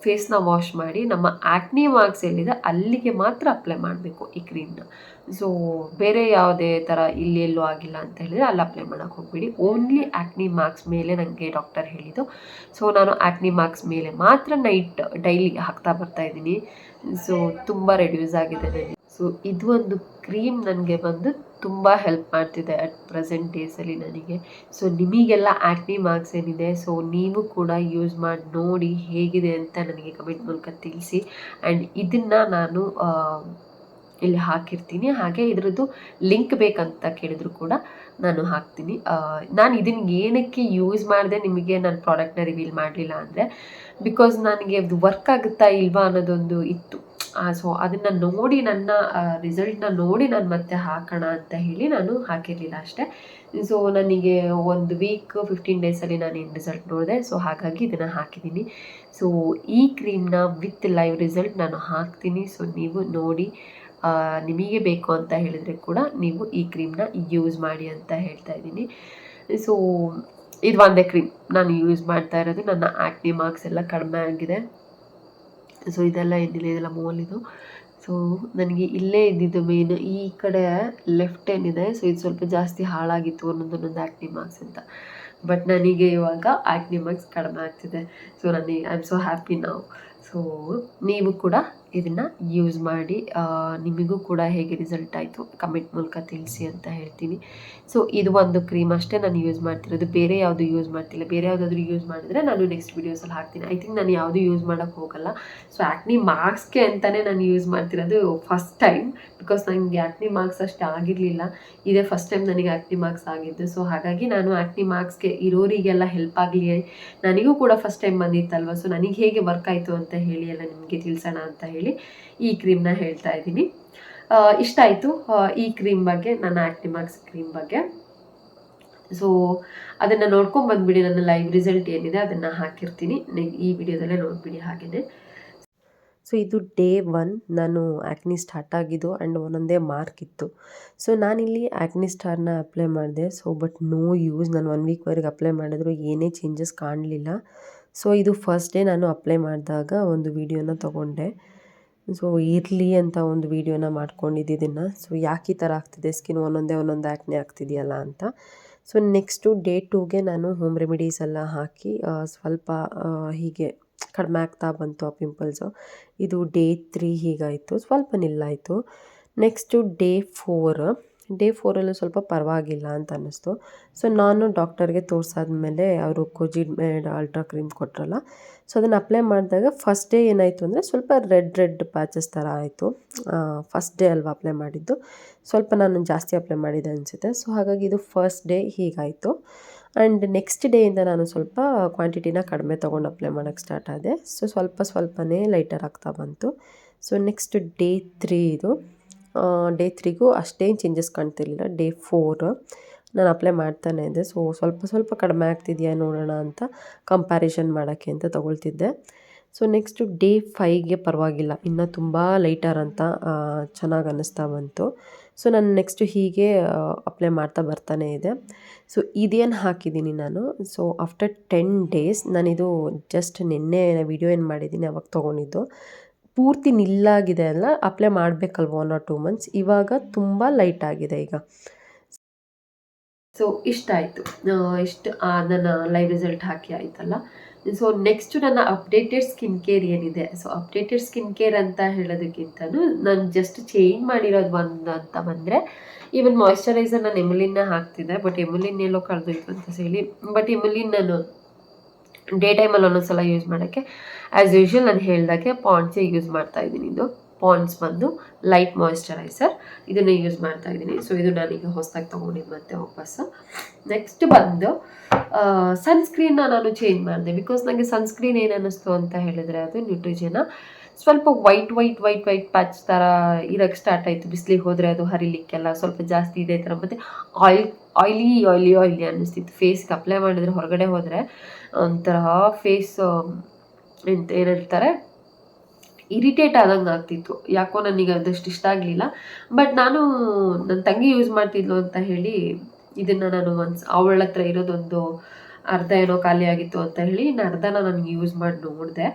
ಫೇಸ್ನ ವಾಶ್ ಮಾಡಿ ನಮ್ಮ ಆ್ಯಕ್ನಿ ಮಾರ್ಕ್ಸ್ ಎಲ್ಲಿದೆ ಅಲ್ಲಿಗೆ ಮಾತ್ರ ಅಪ್ಲೈ ಮಾಡಬೇಕು ಈ ಕ್ರೀಮ್ನ. ಸೊ ಬೇರೆ ಯಾವುದೇ ಥರ ಎಲ್ಲೂ ಆಗಿಲ್ಲ ಅಂತ ಹೇಳಿದರೆ ಅಲ್ಲಿ ಅಪ್ಲೈ ಮಾಡೋಕ್ಕೆ ಹೋಗ್ಬಿಡಿ. ಓನ್ಲಿ ಆ್ಯಕ್ನಿ ಮಾರ್ಕ್ಸ್ ಮೇಲೆ ನನಗೆ ಡಾಕ್ಟರ್ ಹೇಳಿದ್ದು. ಸೊ ನಾನು ಆ್ಯಕ್ನಿ ಮಾರ್ಕ್ಸ್ ಮೇಲೆ ಮಾತ್ರ ನೈಟ್ ಡೈಲಿ ಹಾಕ್ತಾ ಬರ್ತಾಯಿದ್ದೀನಿ. ಸೊ ತುಂಬ ರೆಡ್ಯೂಸ್ ಆಗಿದೆ ನನಗೆ. ಸೊ ಇದು ಒಂದು ಕ್ರೀಮ್ ನನಗೆ ಬಂದು ತುಂಬ ಹೆಲ್ಪ್ ಮಾಡ್ತಿದೆ ಅಟ್ ಪ್ರೆಸೆಂಟ್ ಡೇಸಲ್ಲಿ ನನಗೆ. ಸೊ ನಿಮಗೆಲ್ಲ ಆ್ಯಕ್ನಿ ಮಾರ್ಕ್ಸ್ ಏನಿದೆ, ಸೊ ನೀವು ಕೂಡ ಯೂಸ್ ಮಾಡಿ ನೋಡಿ ಹೇಗಿದೆ ಅಂತ ನನಗೆ ಕಮೆಂಟ್ ಮೂಲಕ ತಿಳಿಸಿ. ಆ್ಯಂಡ್ ಇದನ್ನು ನಾನು ಇಲ್ಲಿ ಹಾಕಿರ್ತೀನಿ. ಹಾಗೆ ಇದರದ್ದು ಲಿಂಕ್ ಬೇಕಂತ ಕೇಳಿದ್ರು ಕೂಡ ನಾನು ಹಾಕ್ತೀನಿ. ನಾನು ಇದನ್ನು ಏನಕ್ಕೆ ಯೂಸ್ ಮಾಡಿದೆ ನಿಮಗೆ ನಾನು ಪ್ರಾಡಕ್ಟ್ನ ರಿವೀಲ್ ಮಾಡಲಿಲ್ಲ ಅಂದರೆ, ಬಿಕಾಸ್ ನನಗೆ ಅದು ವರ್ಕ್ ಆಗುತ್ತಾ ಇಲ್ವಾ ಅನ್ನೋದೊಂದು ಇತ್ತು. ಸೊ ಅದನ್ನು ನೋಡಿ ನನ್ನ ರಿಸಲ್ಟ್ನ ನೋಡಿ ನಾನು ಮತ್ತೆ ಹಾಕೋಣ ಅಂತ ಹೇಳಿ ನಾನು ಹಾಕಿರಲಿಲ್ಲ ಅಷ್ಟೇ. ಸೊ ನನಗೆ 1 ವೀಕ್ 15 ಡೇಸಲ್ಲಿ ನಾನು ಏನು ರಿಸಲ್ಟ್ ನೋಡಿದೆ. ಸೊ ಹಾಗಾಗಿ ಇದನ್ನು ಹಾಕಿದ್ದೀನಿ. ಸೊ ಈ ಕ್ರೀಮ್ನ ವಿತ್ ಲೈವ್ ರಿಸಲ್ಟ್ ನಾನು ಹಾಕ್ತೀನಿ. ಸೊ ನೀವು ನೋಡಿ ನಿಮಗೆ ಬೇಕು ಅಂತ ಹೇಳಿದರೆ ಕೂಡ ನೀವು ಈ ಕ್ರೀಮ್ನ ಯೂಸ್ ಮಾಡಿ ಅಂತ ಹೇಳ್ತಾ ಇದ್ದೀನಿ. ಸೊ ಇದು ಒಂದೇ ಕ್ರೀಮ್ ನಾನು ಯೂಸ್ ಮಾಡ್ತಾ ಇರೋದು. ನನ್ನ ಆ್ಯಕ್ನಿ ಮಾರ್ಕ್ಸ್ ಎಲ್ಲ ಕಡಿಮೆ ಆಗಿದೆ. ಸೊ ಇದೆಲ್ಲ ಏನಿಲ್ಲ, ಇದೆಲ್ಲ ಮೋಲಿದು. ಸೊ ನನಗೆ ಇಲ್ಲೇ ಇದ್ದಿದ್ದು ಮೇನ್ ಈ ಕಡೆ ಲೆಫ್ಟ್ ಏನಿದೆ, ಸೊ ಇದು ಸ್ವಲ್ಪ ಜಾಸ್ತಿ ಹಾಳಾಗಿತ್ತು ಒಂದೊಂದು ಆ್ಯಕ್ನಿ ಮಾರ್ಕ್ಸ್ ಅಂತ. ಬಟ್ ನನಗೆ ಇವಾಗ ಆ್ಯಕ್ನಿ ಮಾರ್ಕ್ಸ್ ಕಡಿಮೆ ಆಗ್ತಿದೆ. So I am so happy ನಾವು. ಸೊ ನೀವು ಕೂಡ ಇದನ್ನು ಯೂಸ್ ಮಾಡಿ ನಿಮಗೂ ಕೂಡ ಹೇಗೆ ರಿಸಲ್ಟ್ ಆಯಿತು ಕಮೆಂಟ್ ಮೂಲಕ ತಿಳಿಸಿ ಅಂತ ಹೇಳ್ತೀನಿ. ಸೊ ಇದು ಒಂದು ಕ್ರೀಮ್ ಅಷ್ಟೇ ನಾನು ಯೂಸ್ ಮಾಡ್ತಿರೋದು, ಬೇರೆ ಯಾವುದು ಯೂಸ್ ಮಾಡ್ತಿಲ್ಲ. ಬೇರೆ ಯಾವುದಾದ್ರೂ ಯೂಸ್ ಮಾಡಿದ್ರೆ ನಾನು ನೆಕ್ಸ್ಟ್ ವೀಡಿಯೋಸಲ್ಲಿ ಹಾಕ್ತೀನಿ. ಐ ಥಿಂಕ್ ನಾನು ಯಾವುದು ಯೂಸ್ ಮಾಡೋಕ್ಕೆ ಹೋಗಲ್ಲ. ಸೊ ಆ್ಯಕ್ನಿ ಮಾರ್ಕ್ಸ್ಗೆ ಅಂತಲೇ ನಾನು ಯೂಸ್ ಮಾಡ್ತಿರೋದು ಫಸ್ಟ್ ಟೈಮ್, ಬಿಕಾಸ್ ನನಗೆ ಆ್ಯಕ್ನಿ ಮಾರ್ಕ್ಸ್ ಅಷ್ಟು ಆಗಿರಲಿಲ್ಲ. ಇದೇ ಫಸ್ಟ್ ಟೈಮ್ ನನಗೆ ಆ್ಯಕ್ನಿ ಮಾರ್ಕ್ಸ್ ಆಗಿದ್ದು. ಸೊ ಹಾಗಾಗಿ ನಾನು ಆ್ಯಕ್ನಿ ಮಾರ್ಕ್ಸ್ಗೆ ಇರೋರಿಗೆಲ್ಲ ಹೆಲ್ಪ್ ಆಗಲಿ, ನನಗೂ ಕೂಡ ಫಸ್ಟ್ ಟೈಮ್ ಬಂದಿತ್ತಲ್ವ, ಸೊ ನನಗೆ ಹೇಗೆ ವರ್ಕ್ ಆಯಿತು ಅಂತ ಹೇಳಿ ಎಲ್ಲ ನಿಮಗೆ ತಿಳಿಸೋಣ ಅಂತ ಹೇಳಿ ಈ ಕ್ರೀಮ್ನ ಹೇಳ್ತಾ ಇದ್ದೀನಿ. ಇಷ್ಟ ಆಯಿತು ಈ ಕ್ರೀಮ್ ಬಗ್ಗೆ, ನನ್ನ ಆ್ಯಕ್ನಿ ಮಾರ್ಕ್ಸ್ ಕ್ರೀಮ್ ಬಗ್ಗೆ. ಸೊ ಅದನ್ನು ನೋಡ್ಕೊಂಡು ಬಂದುಬಿಡಿ. ನನ್ನ ಲೈವ್ ರಿಸಲ್ಟ್ ಏನಿದೆ ಅದನ್ನು ಹಾಕಿರ್ತೀನಿ, ಈ ವಿಡಿಯೋದಲ್ಲೇ ನೋಡಿಬಿಡಿ ಹಾಗೆಯೇ. ಸೊ ಇದು ಡೇ 1 ನಾನು ಆ್ಯಕ್ನಿ ಸ್ಟಾರ್ಟ್ ಆಗಿದ್ದು ಆ್ಯಂಡ್ ಒಂದೊಂದೇ ಮಾರ್ಕ್ ಇತ್ತು. ಸೊ ನಾನಿಲ್ಲಿ ಆ್ಯಕ್ನಿ ಸ್ಟಾರ್ನ ಅಪ್ಲೈ ಮಾಡಿದೆ. So but no use. ನಾನು 1 ವೀಕ್ವರೆಗೆ ಅಪ್ಲೈ ಮಾಡಿದ್ರು ಏನೇ ಚೇಂಜಸ್ ಕಾಣಲಿಲ್ಲ. ಸೊ ಇದು ಫಸ್ಟ್ ಡೇ ನಾನು ಅಪ್ಲೈ ಮಾಡಿದಾಗ ಒಂದು ವೀಡಿಯೋನ ತೊಗೊಂಡೆ. ಸೊ ಇರಲಿ ಅಂತ ಒಂದು ವೀಡಿಯೋನ ಮಾಡ್ಕೊಂಡಿದ್ದು ಸೊ ಯಾಕೆ ಈ ಥರ ಆಗ್ತಿದೆ ಸ್ಕಿನ್ ಒಂದೊಂದೇ ಆ್ಯಕ್ನೆ ಆಗ್ತಿದೆಯಲ್ಲ ಅಂತ. ಸೊ ನೆಕ್ಸ್ಟು ಡೇ 2ಗೆ ನಾನು ಹೋಮ್ ರೆಮಿಡೀಸ್ ಎಲ್ಲ ಹಾಕಿ ಸ್ವಲ್ಪ ಹೀಗೆ ಕಡಿಮೆ ಆಗ್ತಾ ಬಂತು ಆ ಪಿಂಪಲ್ಸು. ಇದು ಡೇ 3 ಹೀಗಾಯಿತು, ಸ್ವಲ್ಪ ನಿಲ್ಲಾಯಿತು. ನೆಕ್ಸ್ಟು ಡೇ 4 ಸ್ವಲ್ಪ ಪರವಾಗಿಲ್ಲ ಅಂತ ಅನ್ನಿಸ್ತು. ಸೊ ನಾನು ಡಾಕ್ಟರ್ಗೆ ತೋರಿಸಾದ್ಮೇಲೆ ಅವರು ಕೋಜಿಡ್ ಮೇಡ್ ಅಲ್ಟ್ರಾ ಕ್ರೀಮ್ ಕೊಟ್ಟರಲ್ಲ, ಸೊ ಅದನ್ನು ಅಪ್ಲೈ ಮಾಡಿದಾಗ ಫಸ್ಟ್ ಡೇ ಏನಾಯಿತು ಅಂದರೆ ಸ್ವಲ್ಪ ರೆಡ್ ಪ್ಯಾಚಸ್ ಥರ ಆಯಿತು. ಫಸ್ಟ್ ಡೇ ಅಲ್ವಾ ಅಪ್ಲೈ ಮಾಡಿದ್ದು, ಸ್ವಲ್ಪ ನಾನು ಜಾಸ್ತಿ ಅಪ್ಲೈ ಮಾಡಿದ್ದೆ ಅನಿಸುತ್ತೆ. ಸೊ ಹಾಗಾಗಿ ಇದು ಫಸ್ಟ್ ಡೇ ಹೀಗಾಯಿತು. ಆ್ಯಂಡ್ ನೆಕ್ಸ್ಟ್ ಡೇಯಿಂದ ನಾನು ಸ್ವಲ್ಪ ಕ್ವಾಂಟಿಟಿನ ಕಡಿಮೆ ತೊಗೊಂಡು ಅಪ್ಲೈ ಮಾಡೋಕ್ಕೆ ಸ್ಟಾರ್ಟ್ ಆದೆ. ಸೊ ಸ್ವಲ್ಪನೇ ಲೈಟರ್ ಆಗ್ತಾ ಬಂತು. ಸೊ ನೆಕ್ಸ್ಟ್ ಡೇ 3 ಇದು. ಡೇ 3ಗೂ ಅಷ್ಟೇನು ಚೇಂಜಸ್ ಕಾಣ್ತಿರ್ಲಿಲ್ಲ. ಡೇ 4 ನಾನು ಅಪ್ಲೈ ಮಾಡ್ತಾನೆ ಇದ್ದೆ. ಸೊ ಸ್ವಲ್ಪ ಕಡಿಮೆ ಆಗ್ತಿದೆಯಾ ನೋಡೋಣ ಅಂತ ಕಂಪ್ಯಾರಿಷನ್ ಮಾಡೋಕ್ಕೆ ಅಂತ ತೊಗೊಳ್ತಿದ್ದೆ. ಸೊ ನೆಕ್ಸ್ಟು ಡೇ 5ಗೆ ಪರವಾಗಿಲ್ಲ, ಇನ್ನೂ ತುಂಬ ಲೈಟರ್ ಅಂತ ಚೆನ್ನಾಗಿ ಅನ್ನಿಸ್ತಾ ಬಂತು. ಸೊ ನಾನು ನೆಕ್ಸ್ಟು ಹೀಗೆ ಅಪ್ಲೈ ಮಾಡ್ತಾ ಬರ್ತಾನೆ ಇದೆ. ಸೊ ಇದೇನು ಹಾಕಿದ್ದೀನಿ ನಾನು, ಸೊ ಆಫ್ಟರ್ 10 ಡೇಸ್ ನಾನಿದು ಜಸ್ಟ್ ನಿನ್ನೆ ವಿಡಿಯೋ ಏನು ಮಾಡಿದ್ದೀನಿ ಅವಾಗ ತೊಗೊಂಡಿದ್ದು. ಪೂರ್ತಿ ನಿಲ್ಲಾಗಿದೆ ಅಲ್ಲ, ಅಪ್ಲೈ ಮಾಡಬೇಕಲ್ವ 1 or 2 months. ಇವಾಗ ತುಂಬ ಲೈಟ್ ಆಗಿದೆ ಈಗ. ಸೊ ಇಷ್ಟ ಆಯಿತು, ಇಷ್ಟು ನನ್ನ ಲೈವ್ ರಿಸಲ್ಟ್ ಹಾಕಿ ಆಯ್ತಲ್ಲ. ಸೊ ನೆಕ್ಸ್ಟ್ ನನ್ನ ಅಪ್ಡೇಟೆಡ್ ಸ್ಕಿನ್ ಕೇರ್ ಏನಿದೆ, ಸೊ ಅಪ್ಡೇಟೆಡ್ ಸ್ಕಿನ್ ಕೇರ್ ಅಂತ ಹೇಳೋದಕ್ಕಿಂತನೂ ನಾನು ಜಸ್ಟ್ ಚೇಂಜ್ ಮಾಡಿರೋದು ಒಂದು ಅಂತ ಬಂದರೆ, ಈವನ್ ಮಾಯ್ಶ್ಚರೈಸರ್ ನಾನು ಎಮುಲಿನ್ನ ಹಾಕ್ತಿದ್ದೆ, ಬಟ್ ಎಮುಲಿನ್ ಎಲ್ಲೋ ಕಳೆದೋಯ್ತು ಅಂತ ಹೇಳಿ. ಬಟ್ ಎಮುಲಿನ್ ನಾನು ಡೇ ಟೈಮಲ್ಲಿ ಒಂದೊಂದ್ಸಲ ಯೂಸ್ ಮಾಡೋಕ್ಕೆ ಆ್ಯಸ್ ಯೂಶ್ವಲ್ ನಾನು ಹೇಳ್ದಾಗೆ ಪಾಂಡ್ಸೇ ಯೂಸ್ ಮಾಡ್ತಾಯಿದ್ದೀನಿ. ಇದು ಪಾಂಡ್ಸ್ ಬಂದು ಲೈಟ್ ಮಾಯ್ಶ್ಚರೈಸರ್, ಇದನ್ನು ಯೂಸ್ ಮಾಡ್ತಾ ಇದ್ದೀನಿ. ಸೊ ಇದು ನಾನೀಗ ಹೊಸದಾಗಿ ತೊಗೊಂಡಿದ್ದು ಮತ್ತೆ ವಾಪಸ್ಸು. ನೆಕ್ಸ್ಟ್ ಬಂದು ಸನ್ಸ್ಕ್ರೀನ್ನ ನಾನು ಚೇಂಜ್ ಮಾಡಿದೆ. ಬಿಕಾಸ್ ನನಗೆ ಸನ್ಸ್ಕ್ರೀನ್ ಏನು ಅನ್ನಿಸ್ತು ಅಂತ ಹೇಳಿದ್ರೆ, ಅದು ನ್ಯೂಟ್ರಿಜನ ಸ್ವಲ್ಪ ವೈಟ್ ಪ್ಯಾಚ್ ಥರ ಇರೋಕ್ಕೆ ಸ್ಟಾರ್ಟ್ ಆಯಿತು. ಬಿಸಿಲಿಗೆ ಹೋದರೆ ಅದು ಹರಿಲಿಕ್ಕೆಲ್ಲ ಸ್ವಲ್ಪ ಜಾಸ್ತಿ ಇದೆ ಥರ. ಮತ್ತು ಆಯ್ಲಿ ಅನ್ನಿಸ್ತಿತ್ತು. ಫೇಸ್ಗೆ ಅಪ್ಲೈ ಮಾಡಿದ್ರೆ ಹೊರಗಡೆ ಹೋದರೆ ಒಂಥರ ಫೇಸ್ ಏನಂತಾರೆ ಇರಿಟೇಟ್ ಆದಂಗೆ ಆಗ್ತಿತ್ತು. ಯಾಕೋ ನನಗೆ ಅದಷ್ಟು ಇಷ್ಟ ಆಗಲಿಲ್ಲ. ಬಟ್ ನಾನು ನನ್ನ ತಂಗಿ ಯೂಸ್ ಮಾಡ್ತಿದ್ಲು ಅಂತ ಹೇಳಿ ಇದನ್ನು ನಾನು ಅವಳ ಹತ್ರ ಇರೋದೊಂದು ಅರ್ಧ ಏನೋ ಖಾಲಿ ಆಗಿತ್ತು ಅಂತ ಹೇಳಿ ಇನ್ನು ಅರ್ಧನ ನನಗೆ ಯೂಸ್ ಮಾಡಿ ನೋಡಿದೆ.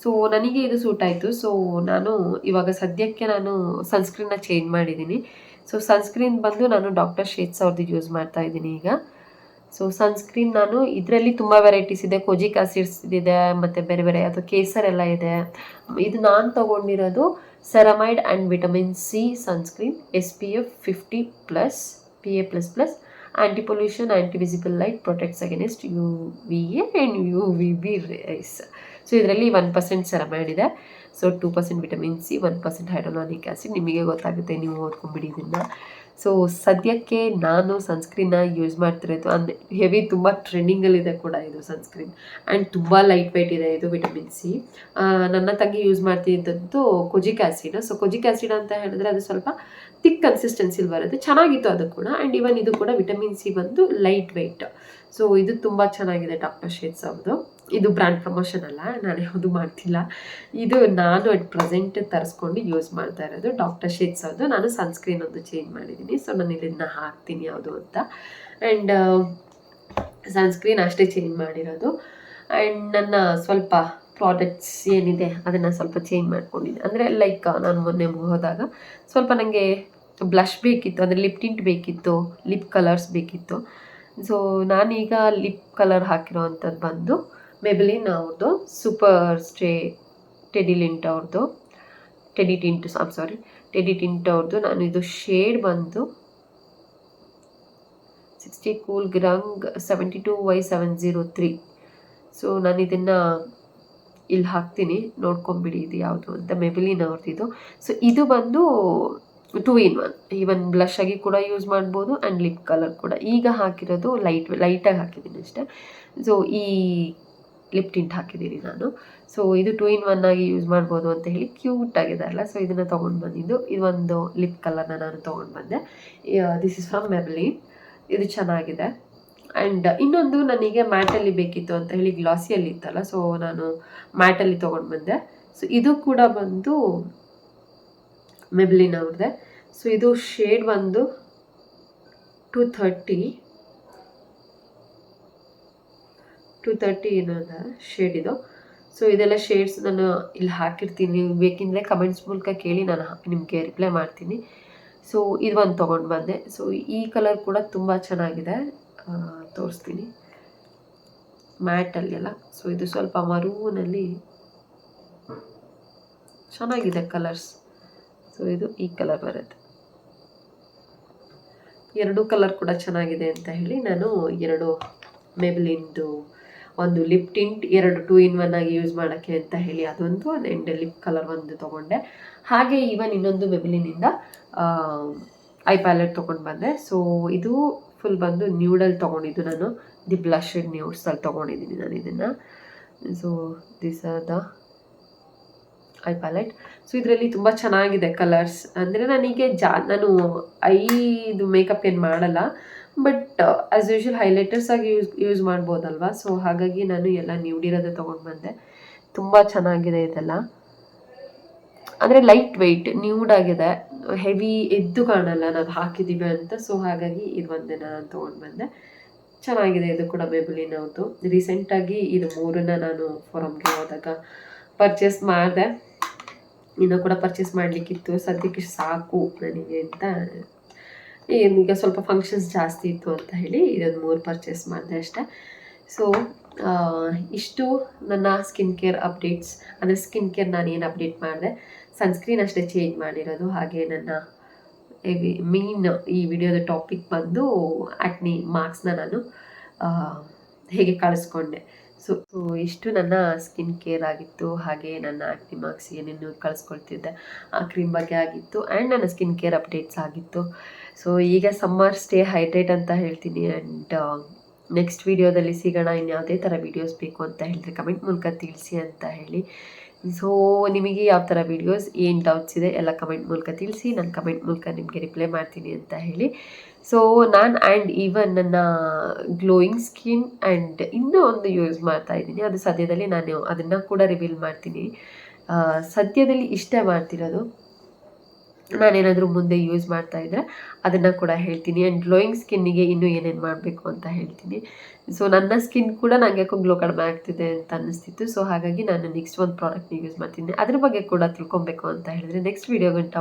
ಸೊ ನನಗೆ ಇದು ಸೂಟ್ ಆಯಿತು. ಸೊ ನಾನು ಇವಾಗ ಸದ್ಯಕ್ಕೆ ನಾನು ಸನ್ಸ್ಕ್ರೀನ್ನ ಚೇಂಜ್ ಮಾಡಿದ್ದೀನಿ. ಸೊ ಸನ್ಸ್ಕ್ರೀನ್ ಬಂದು ನಾನು ಡಾಕ್ಟರ್ ಶೇಟ್ಸ್ ಅವ್ರದ್ದು ಯೂಸ್ ಮಾಡ್ತಾ ಇದ್ದೀನಿ ಈಗ. ಸೊ ಸನ್ಸ್ಕ್ರೀನ್ ನಾನು ಇದರಲ್ಲಿ ತುಂಬ ವೆರೈಟೀಸ್ ಇದೆ. ಕೊಜಿಕ್ ಆಸಿಡ್ಸ್ ಇದೆ, ಮತ್ತು ಬೇರೆ ಅದು ಕೇಸರ್ ಎಲ್ಲ ಇದೆ. ಇದು ನಾನು ತೊಗೊಂಡಿರೋದು ceramide and vitamin C sunscreen, SPF 50+, PA++, anti pollution, anti visible light, protects against UVA and UVB rays. So ಇದರಲ್ಲಿ 1% ಸೆರಮೈಡ್ ಇದೆ. So 2% vitamin C, 1% hyaluronic acid. ನಿಮಗೆ ಗೊತ್ತಾಗುತ್ತೆ, ನೀವು ಓದ್ಕೊಂಬಿಡಿ ಇದನ್ನು. ಸೊ ಸದ್ಯಕ್ಕೆ ನಾನು ಸನ್ಸ್ಕ್ರೀನ್ನ ಯೂಸ್ ಮಾಡ್ತಿರೋದು ಅಂದರೆ ಹೆವಿ, ತುಂಬ ಟ್ರೆಂಡಿಂಗಲ್ಲಿದೆ ಕೂಡ ಇದು ಸನ್ಸ್ಕ್ರೀನ್. ಆ್ಯಂಡ್ ತುಂಬ ಲೈಟ್ ವೆಯ್ಟ್ ಇದೆ ಇದು ವಿಟಮಿನ್ ಸಿ. ನನ್ನ ತಂಗಿ ಯೂಸ್ ಮಾಡ್ತಿದ್ದದ್ದು ಕೊಜಿಕ್ ಆ್ಯಸಿಡ್. ಸೊ ಕೊಜಿಕ್ ಆ್ಯಸಿಡ್ ಅಂತ ಹೇಳಿದ್ರೆ ಅದು ಸ್ವಲ್ಪ ಥಿಕ್ ಕನ್ಸಿಸ್ಟೆನ್ಸಿಲಿ ಬರುತ್ತೆ, ಚೆನ್ನಾಗಿತ್ತು ಅದು ಕೂಡ. ಆ್ಯಂಡ್ ಇವನ್ ಇದು ಕೂಡ ವಿಟಮಿನ್ ಸಿ ಬಂದು ಲೈಟ್ ವೆಯ್ಟ್. ಸೊ ಇದು ತುಂಬ ಚೆನ್ನಾಗಿದೆ ಡಾಕ್ಟರ್ ಶೇಟ್ಸ್ ಅವ್ರದ್ದು. ಇದು ಬ್ರ್ಯಾಂಡ್ ಪ್ರಮೋಷನ್ ಅಲ್ಲ, ನಾನು ಯಾವುದು ಮಾಡ್ತಿಲ್ಲ. ಇದು ನಾನು ಅಟ್ ಪ್ರೆಸೆಂಟ್ ತರಿಸ್ಕೊಂಡು ಯೂಸ್ ಮಾಡ್ತಾ ಇರೋದು ಡಾಕ್ಟರ್ ಶೇಟ್ಸ್ ಅವ್ರದ್ದು. ನಾನು ಸನ್ಸ್ಕ್ರೀನ್ ಒಂದು ಚೇಂಜ್ ಮಾಡಿದ್ದೀನಿ. ಸೊ ನಾನು ಇದನ್ನು ಹಾಕ್ತೀನಿ ಯಾವುದು ಅಂತ. ಆ್ಯಂಡ್ ಸನ್ಸ್ಕ್ರೀನ್ ಅಷ್ಟೇ ಚೇಂಜ್ ಮಾಡಿರೋದು. ಆ್ಯಂಡ್ ನನ್ನ ಸ್ವಲ್ಪ ಪ್ರಾಡಕ್ಟ್ಸ್ ಏನಿದೆ ಅದನ್ನು ಸ್ವಲ್ಪ ಚೇಂಜ್ ಮಾಡ್ಕೊಂಡಿದ್ದೆ. ಅಂದರೆ ಲೈಕ್ ನಾನು ಮೊನ್ನೆ ಹೋದಾಗ ಸ್ವಲ್ಪ ನನಗೆ ಬ್ಲಷ್ ಬೇಕಿತ್ತು, ಅಂದರೆ ಲಿಪ್ ಟಿಂಟ್ ಬೇಕಿತ್ತು, ಲಿಪ್ ಕಲರ್ಸ್ ಬೇಕಿತ್ತು. ಸೊ ನಾನೀಗ ಲಿಪ್ ಕಲರ್ ಹಾಕಿರೋ ಅಂಥದ್ದು ಬಂದು ಮೆಬೆಲಿನ್ ಅವ್ರದ್ದು ಸೂಪರ್ ಸ್ಟೇ ಟೆಡಿ ಟಿಂಟ್ ಅವ್ರದ್ದು. ನಾನು ಇದು ಶೇಡ್ ಬಂದು 60 ಕೂಲ್ ಗ್ರಂಗ್ 72Y703. ಸೊ ನಾನು ಇದನ್ನು ಇಲ್ಲಿ ಹಾಕ್ತೀನಿ, ನೋಡ್ಕೊಂಬಿಡಿ ಇದು ಯಾವುದು ಅಂತ. ಮೆಬೆಲಿನ್ ಅವ್ರದ್ದು. ಸೊ ಇದು ಬಂದು 2 in 1. ಈವನ್ ಬ್ಲಷ್ ಆಗಿ ಕೂಡ ಯೂಸ್ ಮಾಡ್ಬೋದು ಆ್ಯಂಡ್ ಲಿಪ್ ಕಲರ್ ಕೂಡ. ಈಗ ಹಾಕಿರೋದು ಲೈಟಾಗಿ ಹಾಕಿದ್ದೀನಿ ಅಷ್ಟೇ. ಸೊ ಈ ಲಿಪ್ ಟಿಂಟ್ ಹಾಕಿದ್ದೀನಿ ನಾನು. ಸೊ ಇದು 2 in 1 ಆಗಿ ಯೂಸ್ ಮಾಡ್ಬೋದು ಅಂತ ಹೇಳಿ ಕ್ಯೂಟ್ ಆಗಿದೆ ಅಲ್ಲ. ಸೊ ಇದನ್ನು ತೊಗೊಂಡು ಬಂದಿದ್ದು, ಇದೊಂದು ಲಿಪ್ ಕಲರ್ನ ನಾನು ತೊಗೊಂಡು ಬಂದೆ. This is from ಮೆಬೆಲಿನ್. ಇದು ಚೆನ್ನಾಗಿದೆ. ಆ್ಯಂಡ್ ಇನ್ನೊಂದು ನನಗೆ ಮ್ಯಾಟಲ್ಲಿ ಬೇಕಿತ್ತು ಅಂತ ಹೇಳಿ ಗ್ಲಾಸಿಯಲ್ಲಿ ಇತ್ತಲ್ಲ, ಸೊ ನಾನು ಮ್ಯಾಟಲ್ಲಿ ತೊಗೊಂಡು ಬಂದೆ. ಸೊ ಇದು ಕೂಡ ಬಂದು ಮೆಬ್ಲಿನ್ ಅವ್ರದ್ದೆ. ಸೊ ಇದು ಶೇಡ್ ಬಂದು 230 ಏನೋ ಶೇಡ್ ಇದು. ಸೊ ಇದೆಲ್ಲ ಶೇಡ್ಸ್ ನಾನು ಇಲ್ಲಿ ಹಾಕಿರ್ತೀನಿ, ನೀವು ಬೇಕಿಂದರೆ ಕಮೆಂಟ್ಸ್ ಮೂಲಕ ಕೇಳಿ ನಾನು ನಿಮಗೆ ರಿಪ್ಲೈ ಮಾಡ್ತೀನಿ. ಸೊ ಇದು ಒಂದು ತೊಗೊಂಡು ಬಂದೆ. ಸೊ ಈ ಕಲರ್ ಕೂಡ ತುಂಬ ಚೆನ್ನಾಗಿದೆ, ತೋರಿಸ್ತೀನಿ ಮ್ಯಾಟಲ್ಲೆಲ್ಲ. ಸೊ ಇದು ಸ್ವಲ್ಪ ಮರೂನಲ್ಲಿ ಚೆನ್ನಾಗಿದೆ ಕಲರ್ಸ್. ಸೊ ಇದು ಈ ಕಲರ್ ಬರುತ್ತೆ. ಎರಡು ಕಲರ್ ಕೂಡ ಚೆನ್ನಾಗಿದೆ ಅಂತ ಹೇಳಿ ನಾನು ಎರಡು ಮೇಬ್ಲಿನ್ದು ಒಂದು ಲಿಪ್ ಟಿಂಟ್, 2 in 1 ಆಗಿ ಯೂಸ್ ಮಾಡೋಕ್ಕೆ ಅಂತ ಹೇಳಿ ಅದೊಂದು, ಆ್ಯಂಡ್ ಲಿಪ್ ಕಲರ್ ಒಂದು ತೊಗೊಂಡೆ. ಹಾಗೆ ಈವನ್ ಇನ್ನೊಂದು ಮೆಬ್ಲಿನಿಂದ ಐ ಪ್ಯಾಲೆಟ್ ತೊಗೊಂಡು ಬಂದೆ. ಸೊ ಇದು ಫುಲ್ ಬಂದು ನ್ಯೂಡಲ್ಲಿ ತೊಗೊಂಡಿದ್ದು ನಾನು, ದಿ ಬ್ಲಷೆಡ್ ನ್ಯೂಡ್ಸಲ್ಲಿ ತೊಗೊಂಡಿದ್ದೀನಿ ನಾನು ಇದನ್ನು. So this are the I palette. So ಇದರಲ್ಲಿ ತುಂಬ ಚೆನ್ನಾಗಿದೆ ಕಲರ್ಸ್. ಅಂದರೆ ನನಗೆ ನಾನು ಐದು ಮೇಕಪ್ ಏನು ಮಾಡಲ್ಲ, ಬಟ್ ಆ್ಯಸ್ ಯೂಶ್ವಲ್ ಹೈಲೈಟರ್ಸ್ ಆಗಿ ಯೂಸ್ ಮಾಡ್ಬೋದಲ್ವಾ. ಸೊ ಹಾಗಾಗಿ ನಾನು ಎಲ್ಲ ನ್ಯೂಡಿರೋದೇ ತೊಗೊಂಡು ಬಂದೆ. ತುಂಬ ಚೆನ್ನಾಗಿದೆ ಇದೆಲ್ಲ, ಅಂದರೆ ಲೈಟ್ ವೆಯ್ಟ್ ನ್ಯೂಡ್ ಆಗಿದೆ, ಹೆವಿ ಎದ್ದು ಕಾಣಲ್ಲ ನಾವು ಹಾಕಿದ್ದೀವಿ ಅಂತ. ಸೊ ಹಾಗಾಗಿ ಇದು ಒಂದೇ ನಾನು ತೊಗೊಂಡು ಬಂದೆ. ಚೆನ್ನಾಗಿದೆ ಇದು ಕೂಡ ಮೆಬ್ಲಿನ್ ಅವ್ರದ್ದು. ರೀಸೆಂಟಾಗಿ ಇದು 3 ನಾನು ಫೋರಮ್ಗೆ ಹೋದಾಗ ಪರ್ಚೇಸ್ ಮಾಡಿದೆ. ಇನ್ನೂ ಕೂಡ ಪರ್ಚೇಸ್ ಮಾಡಲಿಕ್ಕಿತ್ತು, ಸದ್ಯಕ್ಕೆ ಸಾಕು ನನಗೆ ಅಂತ. ಈಗ ಸ್ವಲ್ಪ ಫಂಕ್ಷನ್ಸ್ ಜಾಸ್ತಿ ಇತ್ತು ಅಂತ ಹೇಳಿ ಇದೊಂದು 3 ಪರ್ಚೇಸ್ ಮಾಡಿದೆ ಅಷ್ಟೇ. ಸೊ ಇಷ್ಟು ನನ್ನ ಸ್ಕಿನ್ ಕೇರ್ ಅಪ್ಡೇಟ್ಸ್. ಅಂದರೆ ಸ್ಕಿನ್ ಕೇರ್ ನಾನು ಏನು ಅಪ್ಡೇಟ್ ಮಾಡಿದೆ, ಸನ್ಸ್ಕ್ರೀನ್ ಅಷ್ಟೇ ಚೇಂಜ್ ಮಾಡಿರೋದು. ಹಾಗೆ ನನ್ನ ಮೇನ್ ಈ ವಿಡಿಯೋದ ಟಾಪಿಕ್ ಬಂದು ಆ್ಯಕ್ನಿ ಮಾರ್ಕ್ಸ್ನ ನಾನು ಹೇಗೆ ಕಳಿಸ್ಕೊಂಡೆ. ಸೊ ಇಷ್ಟು ನನ್ನ ಸ್ಕಿನ್ ಕೇರ್ ಆಗಿತ್ತು. ಹಾಗೆ ನನ್ನ ಆ್ಯಕ್ನಿ ಮಾರ್ಕ್ಸ್ ಏನೇನು ಕಳಿಸ್ಕೊಳ್ತಿದ್ದೆ ಆ ಕ್ರೀಮ್ ಬಗ್ಗೆ ಆಗಿತ್ತು, ಆ್ಯಂಡ್ ನನ್ನ ಸ್ಕಿನ್ ಕೇರ್ ಅಪ್ಡೇಟ್ಸ್ ಆಗಿತ್ತು. ಸೊ ಈಗ ಸಮ್ಮರ್ ಸ್ಟೇ ಹೈಡ್ರೇಟ್ ಅಂತ ಹೇಳ್ತೀನಿ. ಆ್ಯಂಡ್ ನೆಕ್ಸ್ಟ್ ವೀಡಿಯೋದಲ್ಲಿ ಸಿಗೋಣ. ಇನ್ನು ಯಾವುದೇ ಥರ ವೀಡಿಯೋಸ್ ಬೇಕು ಅಂತ ಹೇಳಿದ್ರೆ ಕಮೆಂಟ್ ಮೂಲಕ ತಿಳಿಸಿ ಅಂತ ಹೇಳಿ. ಸೊ ನಿಮಗೆ ಯಾವ ಥರ ವೀಡಿಯೋಸ್, ಏನು ಡೌಟ್ಸ್ ಇದೆ ಎಲ್ಲ ಕಮೆಂಟ್ ಮೂಲಕ ತಿಳಿಸಿ, ನಾನು ಕಮೆಂಟ್ ಮೂಲಕ ನಿಮಗೆ ರಿಪ್ಲೈ ಮಾಡ್ತೀನಿ ಅಂತ ಹೇಳಿ. ಸೊ ನಾನು ಆ್ಯಂಡ್ ಈವನ್ ನನ್ನ ಗ್ಲೋಯಿಂಗ್ ಸ್ಕಿನ್ ಆ್ಯಂಡ್ ಇನ್ನೂ ಒಂದು ಯೂಸ್ ಮಾಡ್ತಾಯಿದ್ದೀನಿ, ಅದು ಸದ್ಯದಲ್ಲಿ ನಾನು ಅದನ್ನು ಕೂಡ ರಿವೀಲ್ ಮಾಡ್ತೀನಿ. ಸದ್ಯದಲ್ಲಿ ಇಷ್ಟೇ ಮಾಡ್ತಿರೋದು, ನಾನೇನಾದರೂ ಮುಂದೆ ಯೂಸ್ ಮಾಡ್ತಾಯಿದ್ರೆ ಅದನ್ನು ಕೂಡ ಹೇಳ್ತೀನಿ. ಆ್ಯಂಡ್ ಗ್ಲೋಯಿಂಗ್ ಸ್ಕಿನ್ನಿಗೆ ಇನ್ನೂ ಏನೇನು ಮಾಡಬೇಕು ಅಂತ ಹೇಳ್ತೀನಿ. ಸೊ ನನ್ನ ಸ್ಕಿನ್ ಕೂಡ ನನಗೆ ಯಾಕೋ ಗ್ಲೋ ಕಡಿಮೆ ಆಗ್ತಿದೆ ಅಂತ ಅನ್ನಿಸ್ತಿತ್ತು. ಸೊ ಹಾಗಾಗಿ ನಾನು ನೆಕ್ಸ್ಟ್ ಒಂದು ಪ್ರಾಡಕ್ಟ್ನ ಯೂಸ್ ಮಾಡ್ತೀನಿ. ಅದ್ರ ಬಗ್ಗೆ ಕೂಡ ತಿಳ್ಕೊಬೇಕು ಅಂತ ಹೇಳಿದ್ರೆ ನೆಕ್ಸ್ಟ್ ವೀಡಿಯೋ ಗಂಟ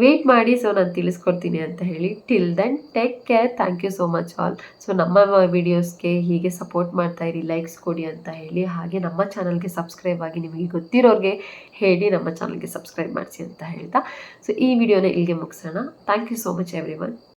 ವೇಟ್ ಮಾಡಿ. ಸೊ ನಾನು ತಿಳಿಸ್ಕೊಡ್ತೀನಿ ಅಂತ ಹೇಳಿ. Till then take care. Thank you so much all. So ನಮ್ಮ ವೀಡಿಯೋಸ್ಗೆ ಹೀಗೆ ಸಪೋರ್ಟ್ ಮಾಡ್ತಾಯಿರಿ, ಲೈಕ್ಸ್ ಕೊಡಿ ಅಂತ ಹೇಳಿ. ಹಾಗೆ ನಮ್ಮ ಚಾನಲ್ಗೆ ಸಬ್ಸ್ಕ್ರೈಬ್ ಆಗಿ, ನಿಮಗೆ ಗೊತ್ತಿರೋರಿಗೆ ಹೇಳಿ ನಮ್ಮ ಚಾನಲ್ಗೆ ಸಬ್ಸ್ಕ್ರೈಬ್ ಮಾಡಿಸಿ ಅಂತ ಹೇಳ್ತಾ, ಸೊ ಈ ವಿಡಿಯೋನ ಇಲ್ಲಿಗೆ ಮುಗಿಸೋಣ. Thank you so much every one.